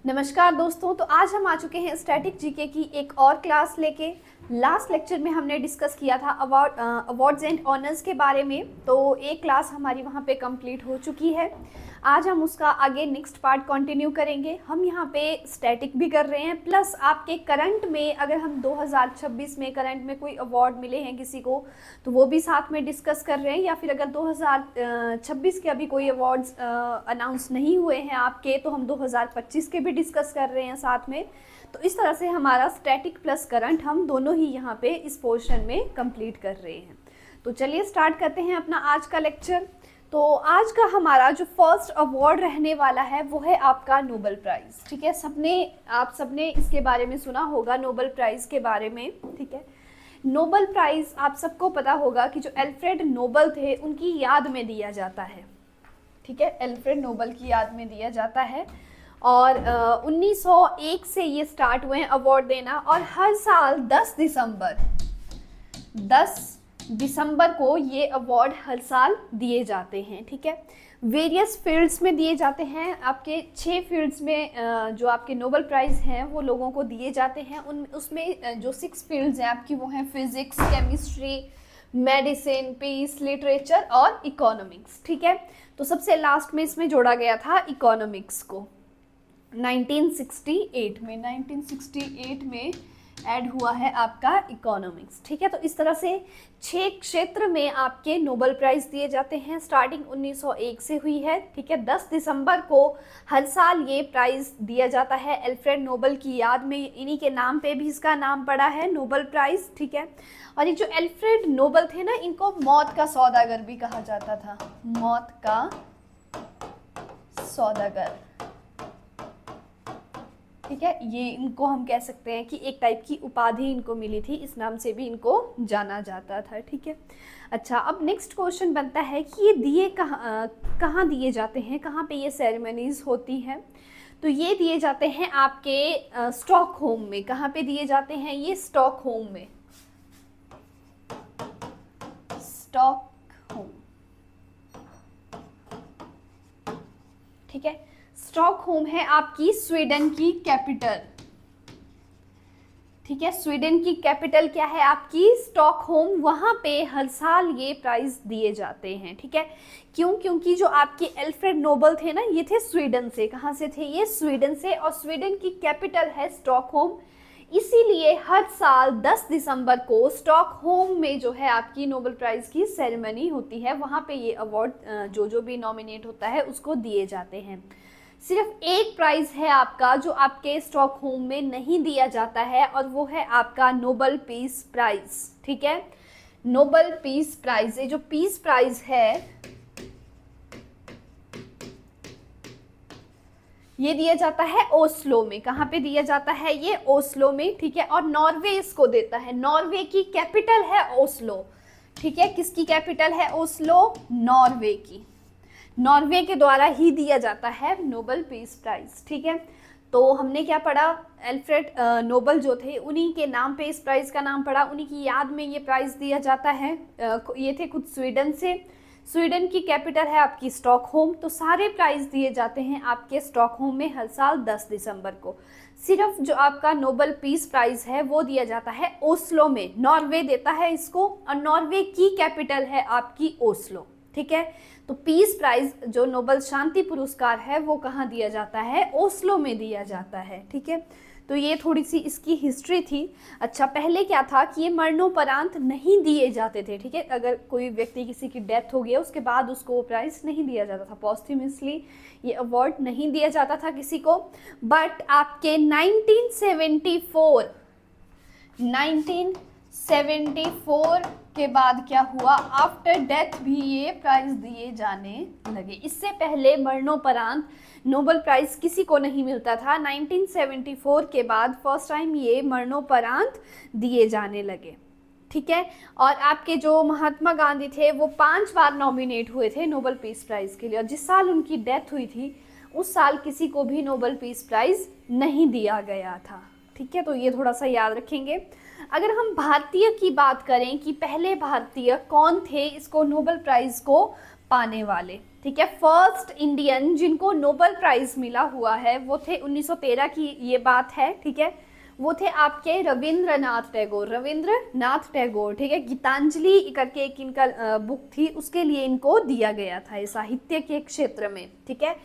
नमस्कार दोस्तों, तो आज हम आ चुके हैं स्टैटिक जीके की एक और क्लास लेके। लास्ट लेक्चर में हमने डिस्कस किया था अवार्ड्स एंड ऑनर्स के बारे में, तो एक क्लास हमारी वहाँ पे कंप्लीट हो चुकी है। आज हम उसका आगे नेक्स्ट पार्ट कंटिन्यू करेंगे। हम यहाँ पे स्टैटिक भी कर रहे हैं, प्लस आपके करंट में अगर हम 2026 में करंट में कोई अवार्ड मिले हैं किसी को तो वो भी साथ में डिस्कस कर रहे हैं, या फिर अगर 2026 के अभी कोई अवार्ड्स अनाउंस नहीं हुए हैं आपके तो हम 2025 के भी डिस्कस कर रहे हैं साथ में। तो इस तरह से हमारा स्टैटिक प्लस करंट हम दोनों ही यहाँ पे इस पोर्शन में कंप्लीट कर रहे हैं। तो चलिए स्टार्ट करते हैं अपना आज का लेक्चर। तो आज का हमारा जो फर्स्ट अवार्ड रहने वाला है वो है आपका नोबेल प्राइज़। ठीक है, आप सबने इसके बारे में सुना होगा, नोबेल प्राइज़ के बारे में। ठीक है, नोबेल प्राइज़ आप सबको पता होगा कि जो अल्फ्रेड नोबेल थे उनकी याद में दिया जाता है। ठीक है, अल्फ्रेड नोबेल की याद में दिया जाता है और 1901 से ये स्टार्ट हुए हैं अवार्ड देना, और हर साल 10 दिसंबर को ये अवार्ड हर साल दिए जाते हैं। ठीक है, वेरियस फील्ड्स में दिए जाते हैं। आपके 6 फील्ड्स में जो आपके नोबेल प्राइज़ हैं वो लोगों को दिए जाते हैं। उसमें जो 6 फील्ड्स हैं आपकी वो हैं physics, chemistry, medicine, peace, literature और इकोनॉमिक्स। ठीक है, तो सबसे लास्ट में इसमें जोड़ा गया था इकोनॉमिक्स को 1968 में ऐड हुआ है आपका इकोनॉमिक्स। ठीक है, तो इस तरह से 6 क्षेत्र में आपके नोबेल प्राइज़ दिए जाते हैं। स्टार्टिंग 1901 से हुई है। ठीक है, 10 दिसंबर को हर साल ये प्राइज़ दिया जाता है अल्फ्रेड नोबेल की याद में। इन्हीं के नाम पे भी इसका नाम पड़ा है नोबेल प्राइज़। ठीक है, और ये जो अल्फ्रेड नोबेल थे ना, इनको मौत का सौदागर भी कहा जाता था। मौत का सौदागर। ठीक है, ये इनको हम कह सकते हैं कि एक टाइप की उपाधि इनको मिली थी, इस नाम से भी इनको जाना जाता था। ठीक है, अच्छा, अब नेक्स्ट क्वेश्चन बनता है कि ये दिए कहाँ दिए जाते हैं, कहाँ पे ये सेरेमनीज होती हैं। तो ये दिए जाते हैं आपके स्टॉकहोम में। कहाँ पे दिए जाते हैं ये? स्टॉकहोम में। स्टॉकहोम। ठीक है, स्टॉकहोम है आपकी स्वीडन की कैपिटल। ठीक है, स्वीडन की कैपिटल क्या है आपकी? स्टॉकहोम। वहाँ पे हर साल ये प्राइज़ दिए जाते हैं। ठीक है, क्यों? क्योंकि जो आपके अल्फ्रेड नोबेल थे ना, ये थे स्वीडन से। कहाँ से थे ये? स्वीडन से, और स्वीडन की कैपिटल है स्टॉकहोम। इसीलिए हर साल 10 दिसंबर को स्टॉकहोम में जो है आपकी नोबेल प्राइज़ की सेरेमनी होती है। वहाँ पे ये अवार्ड जो भी नॉमिनेट होता है उसको दिए जाते हैं। सिर्फ एक प्राइज़ है आपका जो आपके स्टॉकहोम में नहीं दिया जाता है, और वो है आपका नोबेल पीस प्राइज़। ठीक है, नोबेल पीस प्राइज़। ये जो पीस प्राइज़ है ये दिया जाता है ओस्लो में। कहाँ पे दिया जाता है ये? ओस्लो में। ठीक है, और नॉर्वे इसको देता है। नॉर्वे की कैपिटल है ओस्लो। ठीक है, किसकी कैपिटल है? ओस्लो, नॉर्वे की। नॉर्वे के द्वारा ही दिया जाता है नोबेल पीस प्राइज़। ठीक है, तो हमने क्या पढ़ा? अल्फ्रेड नोबेल जो थे उन्हीं के नाम पे इस प्राइज़ का नाम पड़ा, उन्हीं की याद में ये प्राइज़ दिया जाता है। ये थे खुद स्वीडन से। स्वीडन की कैपिटल है आपकी स्टॉकहोम। तो सारे प्राइज़ दिए जाते हैं आपके स्टॉकहोम में हर साल 10 दिसंबर को। सिर्फ जो आपका नोबेल पीस प्राइज़ है वो दिया जाता है ओस्लो में। नॉर्वे देता है इसको, और नॉर्वे की कैपिटल है आपकी ओस्लो। ठीक है, तो पीस प्राइज़ जो नोबेल शांति पुरस्कार है वो कहाँ दिया जाता है? ओस्लो में दिया जाता है। ठीक है, तो ये थोड़ी सी इसकी हिस्ट्री थी। अच्छा, पहले क्या था कि ये मरणोपरांत नहीं दिए जाते थे। ठीक है, अगर कोई व्यक्ति किसी की डेथ हो गया उसके बाद उसको वो प्राइज़ नहीं दिया जाता था, पॉस्ट्यूमसली ये अवार्ड नहीं दिया जाता था किसी को। बट आपके 1974 के बाद क्या हुआ? आफ्टर डेथ भी ये प्राइज़ दिए जाने लगे। इससे पहले मरणोपरांत नोबेल प्राइज़ किसी को नहीं मिलता था। 1974 के बाद फर्स्ट टाइम ये मरणोपरांत दिए जाने लगे। ठीक है, और आपके जो महात्मा गांधी थे वो 5 बार नॉमिनेट हुए थे नोबेल पीस प्राइज़ के लिए, और जिस साल उनकी डेथ हुई थी उस साल किसी को भी नोबेल पीस प्राइज़ नहीं दिया गया था। ठीक है, तो ये थोड़ा सा याद रखेंगे। अगर हम भारतीय की बात करें कि पहले भारतीय कौन थे इसको नोबेल प्राइज़ को पाने वाले, ठीक है। फर्स्ट इंडियन जिनको नोबेल प्राइज मिला हुआ है वो थे 1913 की ये बात है, ठीक है। वो थे आपके रविंद्रनाथ टैगोर, ठीक है। गीतांजलि करके एक इनका बुक थी, उसके लिए इनको दिया गया था ये साहित्य के क्षेत्र में, ठीक है।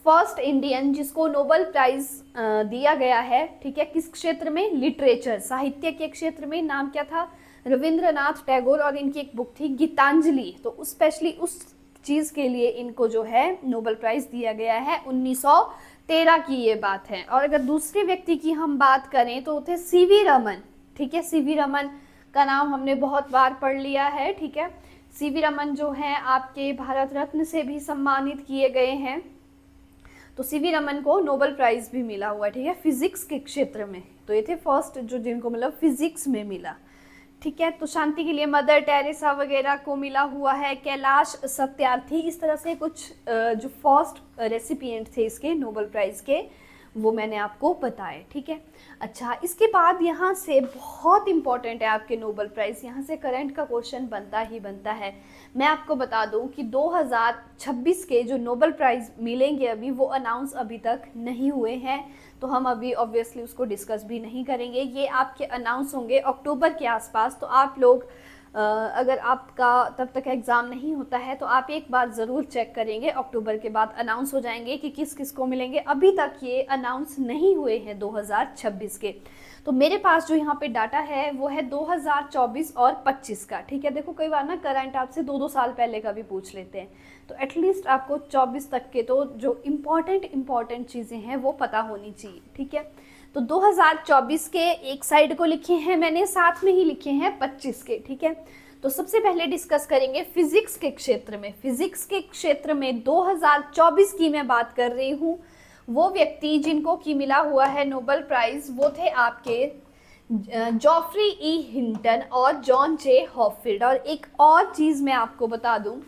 फर्स्ट इंडियन जिसको नोबेल प्राइज दिया गया है, ठीक है, किस क्षेत्र में? लिटरेचर, साहित्य के क्षेत्र में। नाम क्या था? रविंद्रनाथ टैगोर, और इनकी एक बुक थी गीतांजलि। तो स्पेशली उस चीज़ के लिए इनको जो है नोबेल प्राइज दिया गया है। 1913 की ये बात है। और अगर दूसरे व्यक्ति की हम बात करें तो थे सीवी रमन, ठीक है। सीवी रमन का नाम हमने बहुत बार पढ़ लिया है, ठीक है। सीवी रमन जो है आपके भारत रत्न से भी सम्मानित किए गए हैं। तो सीवी रमन को नोबेल प्राइज भी मिला हुआ है, ठीक है, फिजिक्स के क्षेत्र में। तो ये थे फर्स्ट जो जिनको मतलब फिजिक्स में मिला, ठीक है। तो शांति के लिए मदर टेरेसा वगैरह को मिला हुआ है, कैलाश सत्यार्थी, इस तरह से कुछ जो फर्स्ट रेसिपिएंट थे इसके नोबेल प्राइज के वो मैंने आपको बताए, ठीक है। अच्छा, इसके बाद यहाँ से बहुत इंपॉर्टेंट है आपके नोबेल प्राइज, यहाँ से करंट का क्वेश्चन बनता ही बनता है। मैं आपको बता दूं कि 2026 के जो नोबेल प्राइज मिलेंगे अभी वो अनाउंस अभी तक नहीं हुए हैं, तो हम अभी ऑब्वियसली उसको डिस्कस भी नहीं करेंगे। ये आपके अनाउंस होंगे अक्टूबर के आसपास। तो आप लोग अगर आपका तब तक एग्ज़ाम नहीं होता है तो आप एक बार ज़रूर चेक करेंगे, अक्टूबर के बाद अनाउंस हो जाएंगे कि किस किस को मिलेंगे। अभी तक ये अनाउंस नहीं हुए हैं 2026 के। तो मेरे पास जो यहाँ पे डाटा है वो है 2024 और 25 का, ठीक है। देखो कई बार ना करंट आपसे 2-2 साल पहले का भी पूछ लेते हैं, तो एटलीस्ट आपको 24 तक के तो जो इम्पॉर्टेंट चीज़ें हैं वो पता होनी चाहिए, ठीक है। तो 2024 के एक साइड को लिखे हैं मैंने, साथ में ही लिखे हैं 25 के, ठीक है। तो सबसे पहले डिस्कस करेंगे फिजिक्स के क्षेत्र में। फिजिक्स के क्षेत्र में 2024 की मैं बात कर रही हूँ। वो व्यक्ति जिनको की मिला हुआ है नोबेल प्राइज वो थे आपके जॉफ्री ई हिंटन और जॉन जे हॉपफील्ड। और एक और चीज़ मैं आपको बता दूं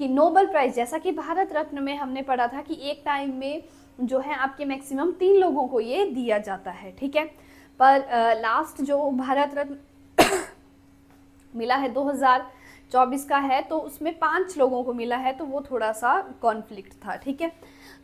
कि नोबेल प्राइज, जैसा कि भारत रत्न में हमने पढ़ा था कि एक टाइम में जो है आपके मैक्सिमम 3 लोगों को ये दिया जाता है, ठीक है। पर लास्ट जो भारत रत्न मिला है 2024 का है, तो उसमें 5 लोगों को मिला है, तो वो थोड़ा सा कॉन्फ्लिक्ट था, ठीक है।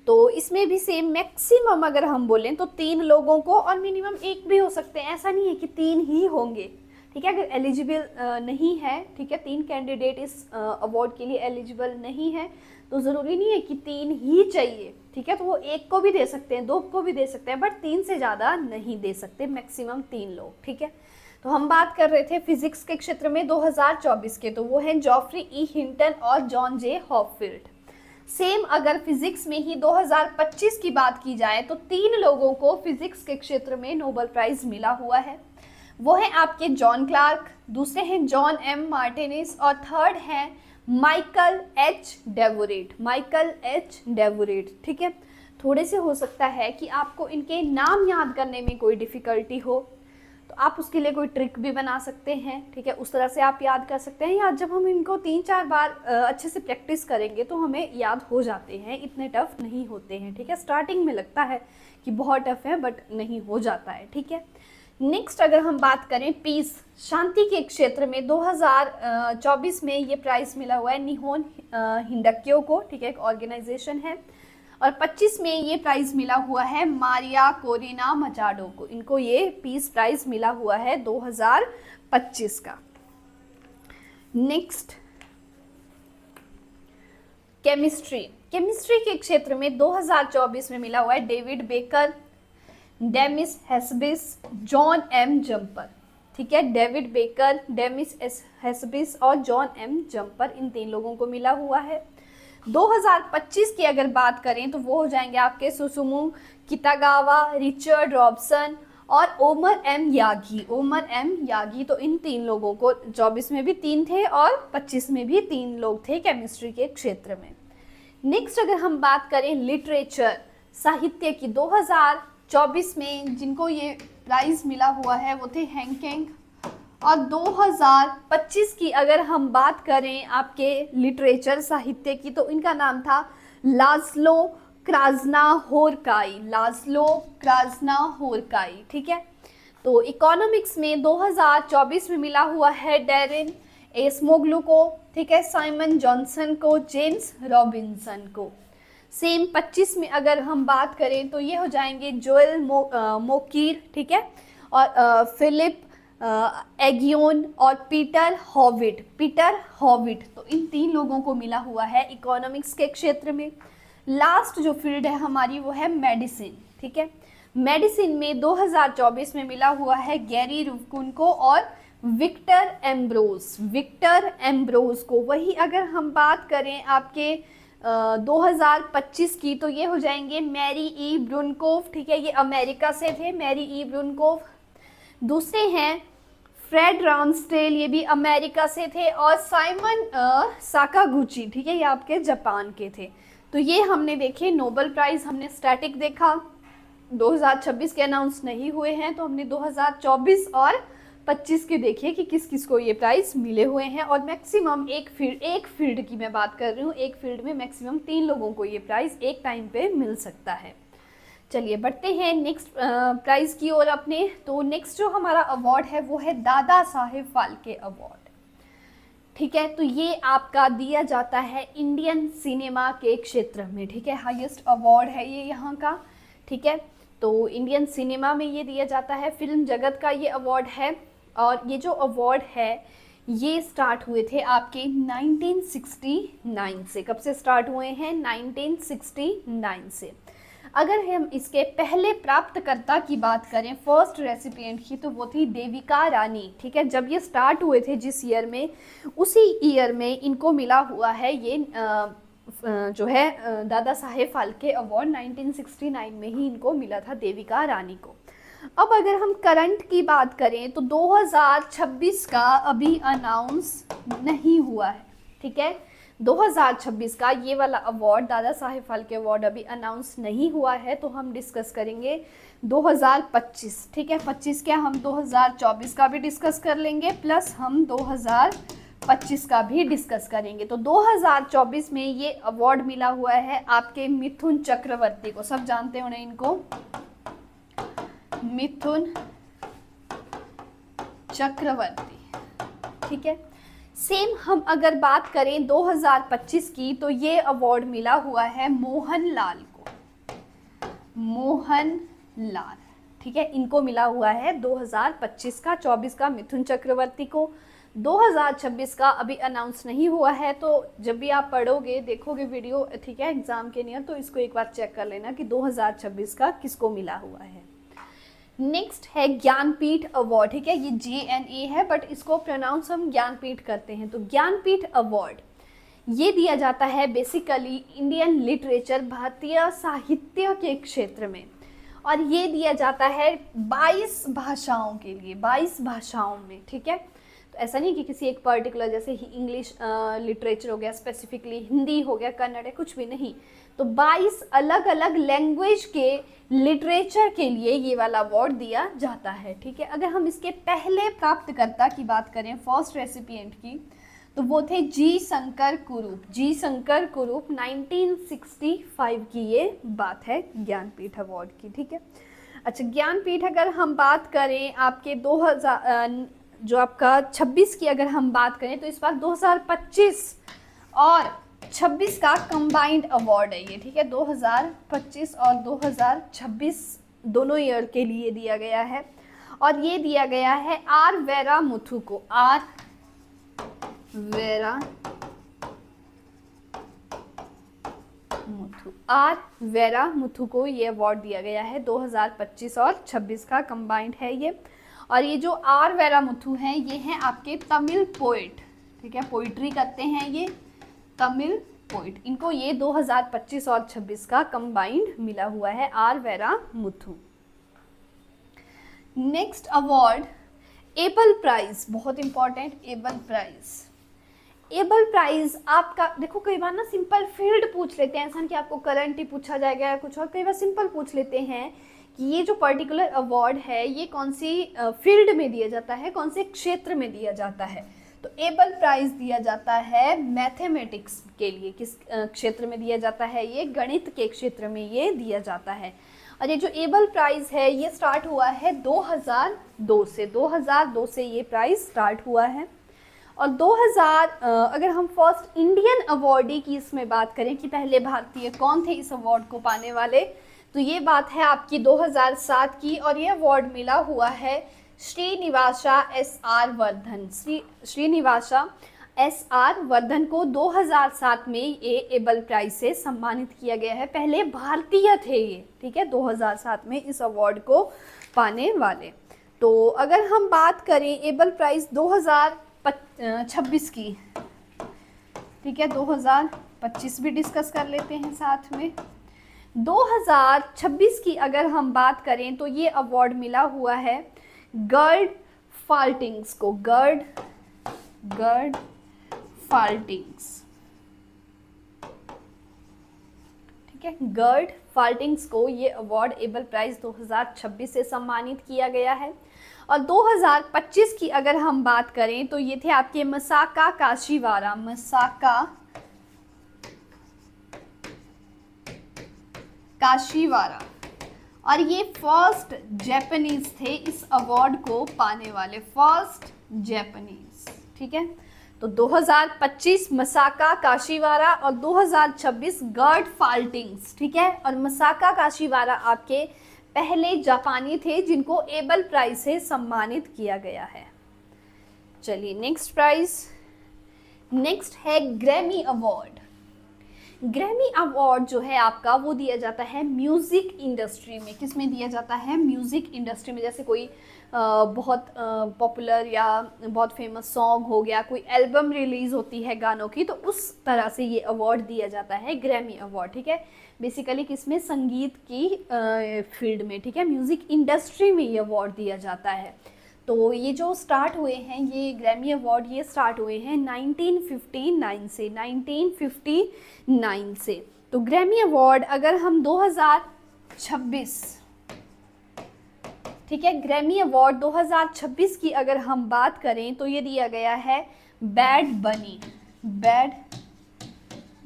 तो इसमें भी सेम मैक्सिमम अगर हम बोलें तो 3 लोगों को, और मिनिमम 1 भी हो सकते हैं, ऐसा नहीं है कि 3 ही होंगे, ठीक है। अगर एलिजिबल नहीं है, ठीक है, 3 कैंडिडेट इस अवार्ड के लिए एलिजिबल नहीं है तो ज़रूरी नहीं है कि 3 ही चाहिए, ठीक है। तो वो 1 को भी दे सकते हैं, 2 को भी दे सकते हैं, बट 3 से ज़्यादा नहीं दे सकते, मैक्सिमम 3 लोग, ठीक है। तो हम बात कर रहे थे फिजिक्स के क्षेत्र में 2024 के, तो वो हैं जॉफ्री ई हिंटन और जॉन जे हॉपफील्ड। सेम अगर फिजिक्स में ही 2025 की बात की जाए तो 3 लोगों को फिजिक्स के क्षेत्र में नोबेल प्राइज मिला हुआ है। वो है आपके जॉन क्लार्क, दूसरे हैं जॉन एम मार्टिनेज, और थर्ड है माइकल एच डेवोरेट, ठीक है। थोड़े से हो सकता है कि आपको इनके नाम याद करने में कोई डिफ़िकल्टी हो, तो आप उसके लिए कोई ट्रिक भी बना सकते हैं, ठीक है, उस तरह से आप याद कर सकते हैं। या जब हम इनको 3-4 बार अच्छे से प्रैक्टिस करेंगे तो हमें याद हो जाते हैं, इतने टफ नहीं होते हैं, ठीक है। स्टार्टिंग में लगता है कि बहुत टफ है, बट नहीं, हो जाता है, ठीक है। नेक्स्ट अगर हम बात करें पीस, शांति के क्षेत्र में 2024 में ये प्राइज़ मिला हुआ है निहोन हिंडक्यो को, ठीक है, एक ऑर्गेनाइजेशन है। और 25 में ये प्राइज़ मिला हुआ है मारिया कोरिना मचाडो को, इनको ये पीस प्राइज़ मिला हुआ है 2025 का। नेक्स्ट केमिस्ट्री के क्षेत्र में 2024 में मिला हुआ है David Baker, Demis Hassabis, John M Jumper, ठीक है। डेविड बेकर, डेमिस हेस्बिस और जॉन एम जम्पर, इन 3 लोगों को मिला हुआ है। 2025 की अगर बात करें तो वो हो जाएंगे आपके सुसुमु कितागावा, रिचर्ड रॉबसन और ओमर एम यागी। तो इन 3 लोगों को 24 में भी 3 थे और 25 में भी 3 लोग थे केमिस्ट्री के क्षेत्र में। नेक्स्ट अगर हम बात करें लिटरेचर, साहित्य की, 2024 में जिनको ये प्राइज़ मिला हुआ है वो थे हैंकेंग। और 2025 की अगर हम बात करें आपके लिटरेचर साहित्य की तो इनका नाम था लाज़्लो क्रास्ना होरकाई, ठीक है। तो इकोनॉमिक्स में 2024 में मिला हुआ है डेरिन एस्मोग्लू को, ठीक है, साइमन जॉनसन को, जेम्स रॉबिन्सन को। सेम 25 में अगर हम बात करें तो ये हो जाएंगे जोएल मोकीर, ठीक है, और फिलिप एगियोन और पीटर हॉविट। तो इन 3 लोगों को मिला हुआ है इकोनॉमिक्स के क्षेत्र में। लास्ट जो फील्ड है हमारी वो है मेडिसिन, ठीक है। मेडिसिन में 2024 में मिला हुआ है गैरी रुफकुन को और विक्टर एम्ब्रोज को। वही अगर हम बात करें आपके 2025 की तो ये हो जाएंगे मैरी ई ब्रुनकोव, ठीक है, ये अमेरिका से थे, मैरी ई ब्रुनकोव। दूसरे हैं फ्रेड रामस्टेल, ये भी अमेरिका से थे, और साइमन साकागुची, ठीक है, ये आपके जापान के थे। तो ये हमने देखे नोबेल प्राइज़, हमने स्टैटिक देखा, 2026 के अनाउंस नहीं हुए हैं, तो हमने 2024 और 25 के देखे कि किस किस को ये प्राइज़ मिले हुए हैं। और मैक्सिमम एक फील्ड की मैं बात कर रही हूँ, एक फील्ड में मैक्सिमम 3 लोगों को ये प्राइज़ एक टाइम पे मिल सकता है। चलिए बढ़ते हैं नेक्स्ट प्राइज़ की ओर अपने। तो नेक्स्ट जो हमारा अवार्ड है वो है दादा साहेब फाल्के अवार्ड, ठीक है। तो ये आपका दिया जाता है इंडियन सिनेमा के क्षेत्र में, ठीक है, हाईएस्ट अवार्ड है ये यहाँ का, ठीक है। तो इंडियन सिनेमा में ये दिया जाता है, फिल्म जगत का ये अवार्ड है। और ये जो अवार्ड है ये स्टार्ट हुए थे आपके 1969 से। कब से स्टार्ट हुए हैं? 1969 से। अगर हम इसके पहले प्राप्तकर्ता की बात करें, फर्स्ट रेसिपिएंट की, तो वो थी देविका रानी, ठीक है। जब ये स्टार्ट हुए थे जिस ईयर में, उसी ईयर में इनको मिला हुआ है ये जो है दादा साहेब फाल्के अवार्ड। 1969 में ही इनको मिला था देविका रानी को। अब अगर हम करंट की बात करें तो 2026 का अभी अनाउंस नहीं हुआ है, ठीक है। 2026 का ये वाला अवार्ड दादा साहेब फाल्के अवार्ड अभी अनाउंस नहीं हुआ है, तो हम डिस्कस करेंगे 2025, ठीक है। 25 क्या, हम 2024 का भी डिस्कस कर लेंगे, प्लस हम 2025 का भी डिस्कस करेंगे। तो 2024 में ये अवार्ड मिला हुआ है आपके मिथुन चक्रवर्ती को, सब जानते होंगे इनको, मिथुन चक्रवर्ती, ठीक है। सेम हम अगर बात करें 2025 की तो ये अवार्ड मिला हुआ है मोहन लाल को, मोहन लाल, ठीक है, इनको मिला हुआ है 2025 का। 24 का मिथुन चक्रवर्ती को, 2026 का अभी अनाउंस नहीं हुआ है। तो जब भी आप पढ़ोगे देखोगे वीडियो, ठीक है, एग्जाम के नियर, तो इसको एक बार चेक कर लेना कि 2026 का किसको मिला हुआ है। नेक्स्ट है ज्ञानपीठ अवार्ड, ठीक है, ये JNA है बट इसको प्रोनाउंस हम ज्ञानपीठ करते हैं। तो ज्ञानपीठ अवार्ड ये दिया जाता है बेसिकली इंडियन लिटरेचर, भारतीय साहित्य के क्षेत्र में, और ये दिया जाता है 22 भाषाओं के लिए, 22 भाषाओं में, ठीक है। तो ऐसा नहीं कि किसी एक पर्टिकुलर, जैसे ही इंग्लिश लिटरेचर हो गया, स्पेसिफिकली हिंदी हो गया, कन्नड़ है, कुछ भी नहीं। तो 22 अलग अलग लैंग्वेज के लिटरेचर के लिए ये वाला अवार्ड दिया जाता है, ठीक है। अगर हम इसके पहले प्राप्तकर्ता की बात करें, फर्स्ट रेसिपिएंट की, तो वो थे जी शंकर कुरूप। 1965 की ये बात है ज्ञानपीठ अवार्ड की, ठीक है। अच्छा, ज्ञानपीठ अगर हम बात करें आपके 2000 जो आपका 26 की अगर हम बात करें तो इस बार 2025 और 26 का कंबाइंड अवार्ड है ये, ठीक है। 2025 और 2026 दोनों ईयर के लिए दिया गया है, और ये दिया गया है आर वेरा मुथु को, आर वेरा मुथु को ये अवार्ड दिया गया है। 2025 और 26 का कंबाइंड है ये। और ये जो आर वेरा मुथु हैं ये हैं आपके तमिल पोइट, ठीक है, पोइट्री करते हैं ये तमिल पोइट। इनको ये 2025 और 26 का कंबाइंड मिला हुआ है, R Vairamuthu. Next award Abel prize, बहुत इंपॉर्टेंट, एबल प्राइज आपका देखो, कई बार ना सिंपल फील्ड पूछ लेते हैं, ऐसा कि आपको करंट ही पूछा जाएगा या कुछ और, कई बार सिंपल पूछ लेते हैं कि ये जो पर्टिकुलर अवार्ड है ये कौन सी फील्ड में दिया जाता है, कौन से क्षेत्र में दिया जाता है। तो एबल प्राइज दिया जाता है मैथमेटिक्स के लिए, किस क्षेत्र में दिया जाता है, ये गणित के क्षेत्र में ये दिया जाता है। और ये जो एबल प्राइज है ये स्टार्ट हुआ है 2002 से, 2002 से ये प्राइज स्टार्ट हुआ है। और 2000 अगर हम फर्स्ट इंडियन अवॉर्डी की इसमें बात करें कि पहले भारतीय कौन थे इस अवार्ड को पाने वाले, तो ये बात है आपकी 2007 की, और ये अवार्ड मिला हुआ है श्रीनिवासा एस.आर. वर्धन। श्रीनिवासा एस.आर. वर्धन को 2007 में ये एबल प्राइज से सम्मानित किया गया है। पहले भारतीय थे ये, ठीक है, 2007 में इस अवार्ड को पाने वाले। तो अगर हम बात करें एबल प्राइज 2026 की, ठीक है, 2025 भी डिस्कस कर लेते हैं साथ में। 2026 की अगर हम बात करें तो ये अवार्ड मिला हुआ है गर्ड फाल्टिंग्स को, गर्ड फाल्टिंग्स, ठीक है, गर्ड फाल्टिंग्स को ये अवार्ड एबल प्राइज 2026 से सम्मानित किया गया है। और 2025 की अगर हम बात करें तो ये थे आपके मसाका काशीवारा, मसाका काशीवारा, और ये फर्स्ट जापानीज थे इस अवार्ड को पाने वाले, फर्स्ट जापानीज, ठीक है। तो 2025 मसाका काशीवारा और 2026 गर्ड फाल्टिंग्स, ठीक है। और मसाका काशीवारा आपके पहले जापानी थे जिनको एबल प्राइज से सम्मानित किया गया है। चलिए नेक्स्ट प्राइज, नेक्स्ट है ग्रैमी अवार्ड। ग्रैमी अवार्ड जो है आपका वो दिया जाता है म्यूज़िक इंडस्ट्री में। किस में दिया जाता है? म्यूज़िक इंडस्ट्री में। जैसे कोई बहुत पॉपुलर या बहुत फेमस सॉन्ग हो गया, कोई एल्बम रिलीज़ होती है गानों की, तो उस तरह से ये अवार्ड दिया जाता है ग्रैमी अवार्ड, ठीक है। बेसिकली किसमें? संगीत की फील्ड में, ठीक है, म्यूज़िक इंडस्ट्री में ये अवार्ड दिया जाता है। तो ये जो स्टार्ट हुए हैं ये ग्रैमी अवार्ड, ये स्टार्ट हुए हैं 1959 से, 1959 से। तो ग्रैमी अवार्ड अगर हम 2026, ठीक है, ग्रैमी अवार्ड 2026 की अगर हम बात करें तो ये दिया गया है बैड बनी, बैड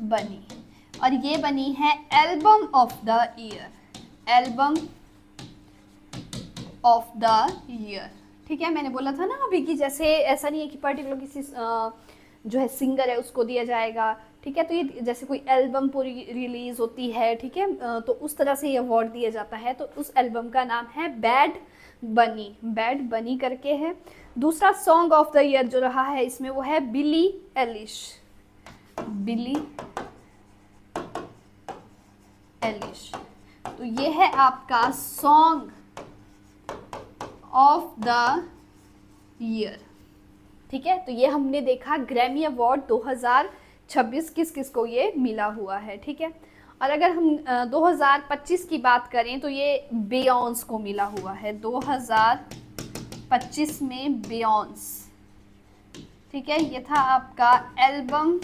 बनी, और ये बनी है album of the year, album of the year, ठीक है। मैंने बोला था ना अभी कि जैसे ऐसा नहीं है कि पर्टिकुलर किसी जो है सिंगर है उसको दिया जाएगा, ठीक है। तो ये जैसे कोई एल्बम पूरी रिलीज़ होती है, ठीक है, तो उस तरह से ये अवार्ड दिया जाता है। तो उस एल्बम का नाम है बैड बनी, बैड बनी करके है। दूसरा सॉन्ग ऑफ द ईयर जो रहा है इसमें वो है बिली एलिश, बिली एलिश। तो ये है आपका सॉन्ग ऑफ द ईयर, ठीक है। तो ये हमने देखा ग्रैमी अवार्ड 2026 किस किस को ये मिला हुआ है, ठीक है। और अगर हम 2025 की बात करें तो ये बियॉन्स को मिला हुआ है, 2025 में बियॉन्स, ठीक है। ये था आपका album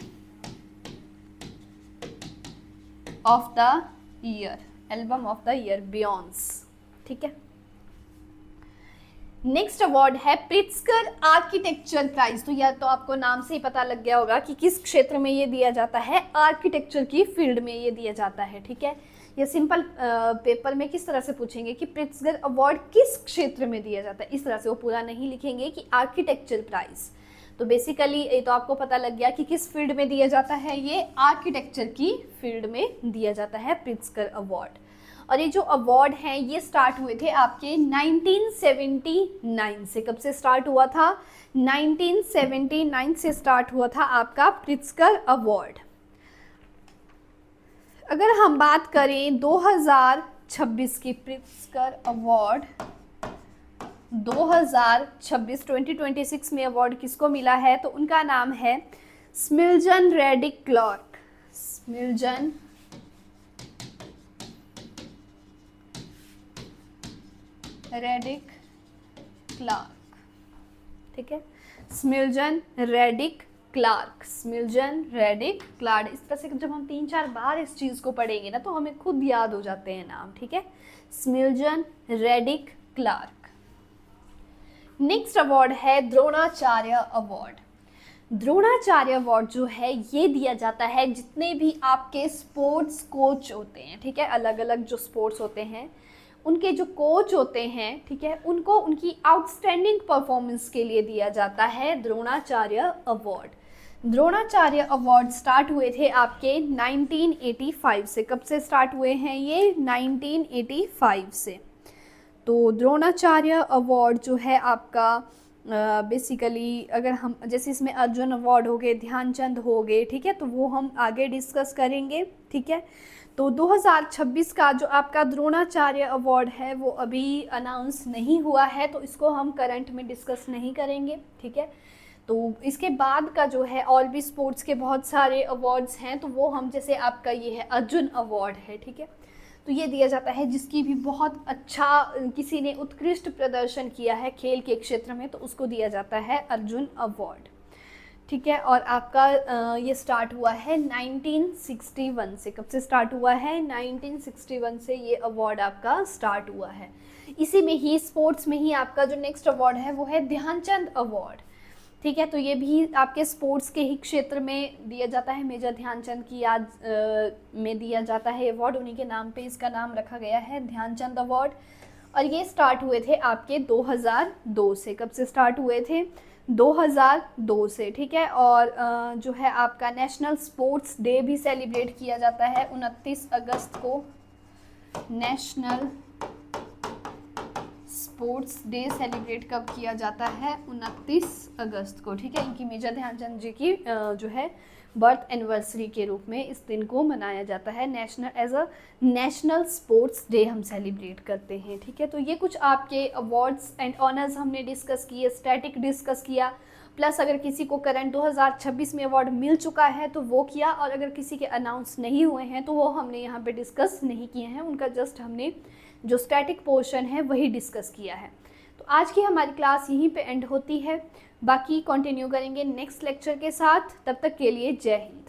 of the year, album of the year Beyoncé, ठीक है। नेक्स्ट अवार्ड है प्रिट्जकर आर्किटेक्चर प्राइज। तो यह तो आपको नाम से ही पता लग गया होगा कि किस क्षेत्र में ये दिया जाता है, आर्किटेक्चर की फील्ड में ये दिया जाता है, ठीक है। ये सिंपल पेपर में किस तरह से पूछेंगे कि प्रिट्जकर अवार्ड किस क्षेत्र में दिया जाता है, इस तरह से वो पूरा नहीं लिखेंगे कि आर्किटेक्चर प्राइज। तो बेसिकली ये तो आपको पता लग गया कि किस फील्ड में दिया जाता है, ये आर्किटेक्चर की फील्ड में दिया जाता है प्रिट्जकर अवार्ड। और ये जो अवार्ड हैं ये स्टार्ट हुए थे आपके 1979 से। कब से स्टार्ट हुआ था? 1979 से स्टार्ट हुआ था आपका प्रिट्जकर अवार्ड। अगर हम बात करें 2026 की प्रिट्जकर अवार्ड 2026 में अवार्ड किसको मिला है, तो उनका नाम है स्मिल्जन रेडिक क्लार्क, स्मिल्जन रेडिक क्लार्क, ठीक है, स्मिल्जन रेडिक क्लार्क, स्मिल्जन रेडिक क्लार्क। इस तरह से जब हम 3-4 बार इस चीज़ को पढ़ेंगे ना तो हमें खुद याद हो जाते हैं नाम, ठीक है, स्मिल्जन रेडिक क्लार्क। नेक्स्ट अवार्ड है द्रोणाचार्य अवार्ड। द्रोणाचार्य अवार्ड जो है ये दिया जाता है जितने भी आपके स्पोर्ट्स कोच होते हैं, ठीक है, अलग अलग जो स्पोर्ट्स होते हैं उनके जो कोच होते हैं, ठीक है, उनको उनकी आउटस्टैंडिंग परफॉर्मेंस के लिए दिया जाता है Dronacharya award. Dronacharya award start हुए थे आपके 1985 से। कब से स्टार्ट हुए हैं ये? 1985 से। तो द्रोणाचार्य अवार्ड जो है आपका बेसिकली अगर हम जैसे इसमें अर्जुन अवार्ड हो गए, ध्यानचंद हो गए, ठीक है, तो वो हम आगे डिस्कस करेंगे, ठीक है। तो 2026 का जो आपका द्रोणाचार्य अवार्ड है वो अभी अनाउंस नहीं हुआ है, तो इसको हम करंट में डिस्कस नहीं करेंगे, ठीक है। तो इसके बाद का जो है और भी स्पोर्ट्स के बहुत सारे अवार्ड्स हैं, तो वो हम जैसे आपका ये है अर्जुन अवार्ड है, ठीक है, तो ये दिया जाता है जिसकी भी बहुत अच्छा किसी ने उत्कृष्ट प्रदर्शन किया है खेल के क्षेत्र में, तो उसको दिया जाता है अर्जुन अवार्ड, ठीक है। और आपका ये स्टार्ट हुआ है 1961 से। कब से स्टार्ट हुआ है? 1961 से ये अवार्ड आपका स्टार्ट हुआ है। इसी में ही स्पोर्ट्स में ही आपका जो नेक्स्ट अवार्ड है वो है ध्यानचंद अवार्ड, ठीक है। तो ये भी आपके स्पोर्ट्स के ही क्षेत्र में दिया जाता है। मेजर ध्यानचंद की याद में दिया जाता है अवार्ड, उन्हीं के नाम पे इसका नाम रखा गया है ध्यानचंद अवार्ड। और ये स्टार्ट हुए थे आपके 2002 से। कब से स्टार्ट हुए थे? 2002 से, ठीक है। और जो है आपका नेशनल स्पोर्ट्स डे भी सेलिब्रेट किया जाता है 29 अगस्त को। नेशनल स्पोर्ट्स डे सेलिब्रेट कब किया जाता है? 29 अगस्त को, ठीक है। इनकी मेजर ध्यानचंद जी की जो है बर्थ एनिवर्सरी के रूप में इस दिन को मनाया जाता है। As a national sports day हम सेलिब्रेट करते हैं, ठीक है। तो ये कुछ आपके अवार्ड्स एंड ऑनर्स हमने डिस्कस किए, स्टैटिक डिस्कस किया, प्लस अगर किसी को करंट 2026 में अवार्ड मिल चुका है तो वो किया, और अगर किसी के अनाउंस नहीं हुए हैं तो वो हमने यहाँ पे डिस्कस नहीं किए हैं, उनका जस्ट हमने जो स्टैटिक पोर्शन है वही डिस्कस किया है। तो आज की हमारी क्लास यहीं पे एंड होती है, बाकी कंटिन्यू करेंगे नेक्स्ट लेक्चर के साथ। तब तक के लिए जय हिंद।